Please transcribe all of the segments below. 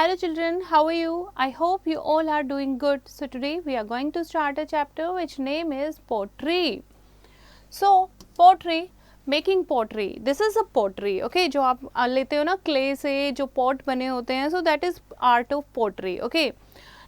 Hello children, how are you? I hope you all are doing good. So today we are going to start a chapter which name is pottery. So pottery, making pottery. This is a pottery, okay? जो आप लेते हो ना clay से जो pot बने होते हैं, so that is art of pottery, okay?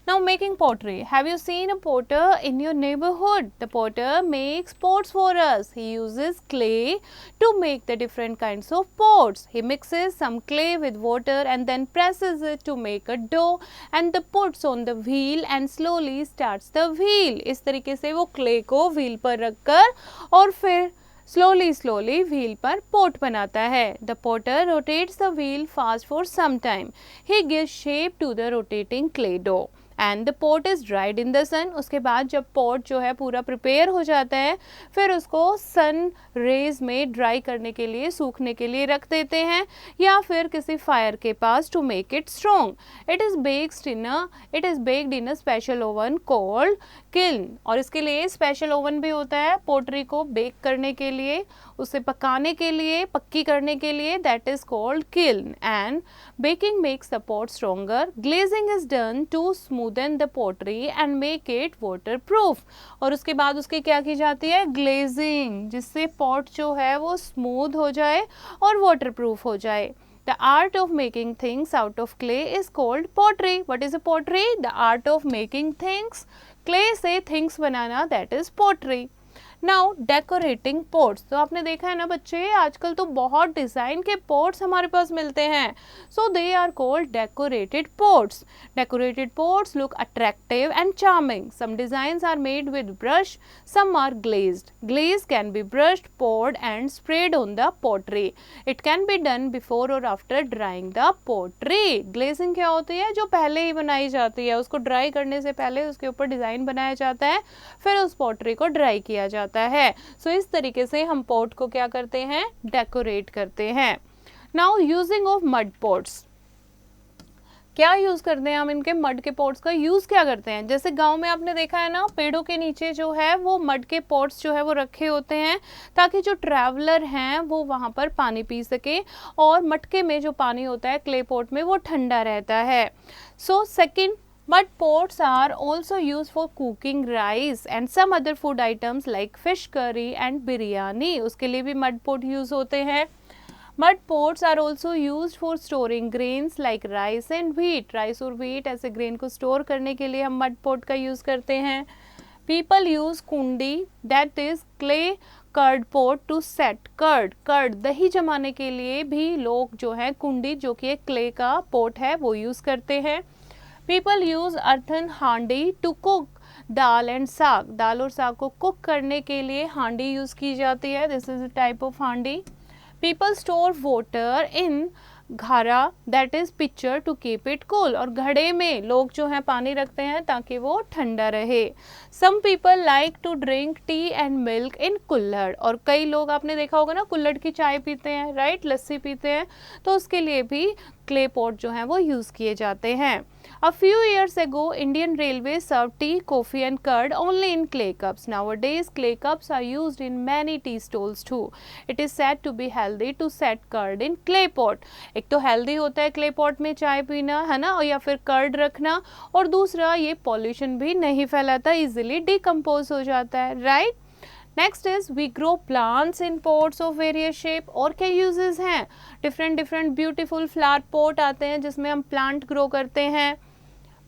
Now making pottery. Have you seen a potter in your neighborhood? The potter makes pots for us. He uses clay to make the different kinds of pots. He mixes some clay with water and then presses it to make a dough and the puts on the wheel and slowly starts the wheel. इस तरीके से वो clay को wheel पर रखकर और फिर slowly wheel पर pot बनाता है. The potter rotates the wheel fast for some time. He gives shape to the rotating clay dough. And the pot is dried in the sun. उसके बाद जब पोट जो है पूरा प्रिपेयर हो जाता है फिर उसको सन रेज में ड्राई करने के लिए, सूखने के लिए रख देते हैं या फिर किसी फायर के पास to make it strong. It is baked in a special oven called kiln. और इसके लिए स्पेशल ओवन भी होता है पोट्री को बेक करने के लिए, उसे पकाने के लिए, पक्की करने के लिए, that is called kiln. And baking makes the pot stronger. Glazing is done to smoothen the pottery and make it waterproof. और उसके बाद उसकी क्या की जाती है? ग्लेजिंग, जिससे पॉट जो है वो स्मूथ हो जाए और वाटर प्रूफ हो जाए. The art of making things out of clay is called pottery. What is a pottery? The art of making things. Clay से things बनाना, that is pottery. Now decorating pots. तो आपने देखा है ना बच्चे, आजकल तो बहुत डिज़ाइन के पोट्स हमारे पास मिलते हैं. So they are called decorated pots. Decorated pots look attractive and charming. Some designs are made with brush, some are glazed. Glaze can be brushed, poured and sprayed on the pottery. It can be done before or after drying the pottery. Glazing क्या होती है? जो पहले ही बनाई जाती है, उसको dry करने से पहले उसके ऊपर डिज़ाइन बनाया जाता है, फिर उस पोट्री को ड्राई किया जाता है. सो इस तरीके से हम पोट को क्या करते हैं? डेकोरेट करते हैं. Now using of mud pots. क्या यूज करते हैं हम इनके? मड के पॉट्स का यूज क्या करते हैं? जैसे गांव में आपने देखा है ना, पेड़ों के नीचे जो है वो मड के पॉट्स जो है वो रखे होते हैं ताकि जो ट्रैवलर हैं वो वहां पर पानी पी सके और मटके में जो पानी होता है क्ले पॉट में वो ठंडा रहता है. So second, mud pots are also used for cooking rice and some other food items like fish curry and biryani. उसके लिए भी mud pot use होते हैं. Mud pots are also used for storing grains like rice and wheat. Rice और wheat ऐसे grain को store करने के लिए हम mud pot का use करते हैं. People use kundi, that is clay curd pot to set curd. Curd दही जमाने के लिए भी लोग जो है कुंडी, जो कि एक क्ले का पोट है, वो यूज़ करते हैं. People use earthen हांडी टू कुक दाल एंड साग. दाल और साग को कुक करने के लिए हांडी यूज़ की जाती है. This is a type of handi. People store water in ghada, that is pitcher, to keep it cool. और घड़े में लोग जो है पानी रखते हैं ताकि वो ठंडा रहे. Some people like to drink tea and milk in kulhad. और कई लोग आपने देखा होगा ना कुल्हड़ की चाय पीते हैं, राइट, लस्सी पीते हैं, तो उसके लिए भी क्ले पॉट जो है वो यूज़ किए जाते हैं. A few years ago, Indian Railways served tea, coffee and curd only in clay cups. Nowadays, clay cups are used in many tea stalls too. It is said to be healthy to set curd in clay pot. एक तो healthy होता है clay pot में चाय पीना, है ना, और या फिर curd रखना, और दूसरा ये pollution भी नहीं फैलाता, easily decompose हो जाता है, right? Next is we grow plants in pots of various shape. और क्या यूजेस हैं? डिफरेंट ब्यूटीफुल फ्लावर पॉट आते हैं जिसमें हम प्लांट ग्रो करते हैं.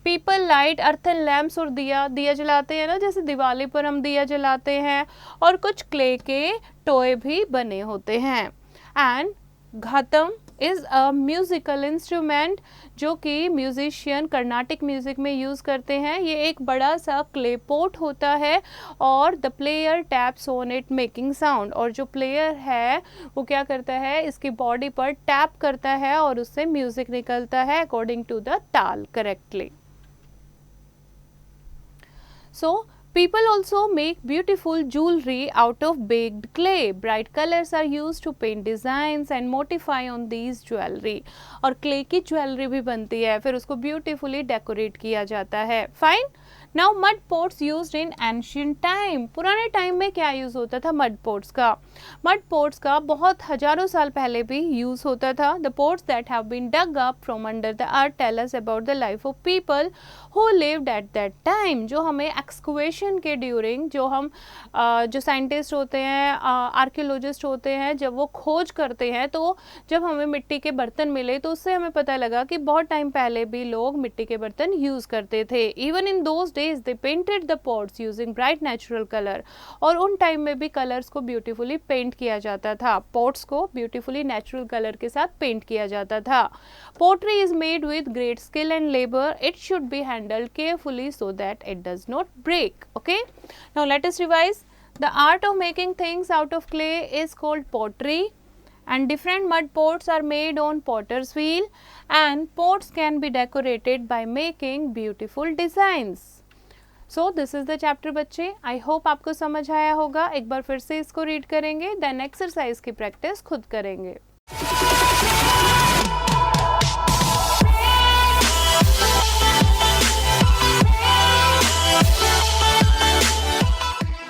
पीपल लाइट अर्थन लैम्प्स, और दिया जलाते हैं ना, जैसे दिवाली पर हम दिया जलाते हैं. और कुछ क्ले के टॉय भी बने होते हैं. And ghatam is a musical instrument जो कि म्यूजिशियन कर्नाटिक म्यूज़िक में यूज़ करते हैं. ये एक बड़ा सा क्ले पोट होता है और the player taps on it making sound. और जो प्लेयर है वो क्या करता है, इसकी बॉडी पर टैप करता है और उससे म्यूज़िक निकलता है अकॉर्डिंग टू द ताल correctly. So people also make beautiful jewelry out of baked clay. Bright colors are used to paint designs and modify on these jewelry. और clay की ज्वेलरी भी बनती है, फिर उसको beautifully डेकोरेट किया जाता है. Fine. Now mud pots used in ancient time, पुराने टाइम में क्या यूज़ होता था मड पोट्स का? मड पोट्स का बहुत हजारों साल पहले भी यूज़ होता था. The pots that have been dug up from under the earth tell us about the life of people who lived at that time. जो हमें एक्सकवेशन के ड्यूरिंग, जो हम जो साइंटिस्ट होते हैं, आर्कियोलॉजिस्ट होते हैं, जब वो खोज करते हैं तो जब हमें मिट्टी के बर्तन मिले तो उससे हमें पता लगा कि बहुत टाइम पहले भी लोग मिट्टी के बर्तन यूज़ करते थे. Even in those days they painted the pots using bright natural colour. और उन टाइम में भी कलर्स को ब्यूटीफुली पेंट किया जाता था, पॉट्स को ब्यूटीफुली नेचुरल कलर के साथ पेंट किया जाता था. Pottery is made with great skill and labour. It should be handled carefully so that it does not break. Okay, now let us revise. The art of making things out of clay is called pottery, and different mud pots are made on potter's wheel, and pots can be decorated by making beautiful designs. So this is the chapter बच्चे. I hope आपको समझ आया होगा. एक बार फिर से इसको read करेंगे, then exercise की प्रैक्टिस खुद करेंगे.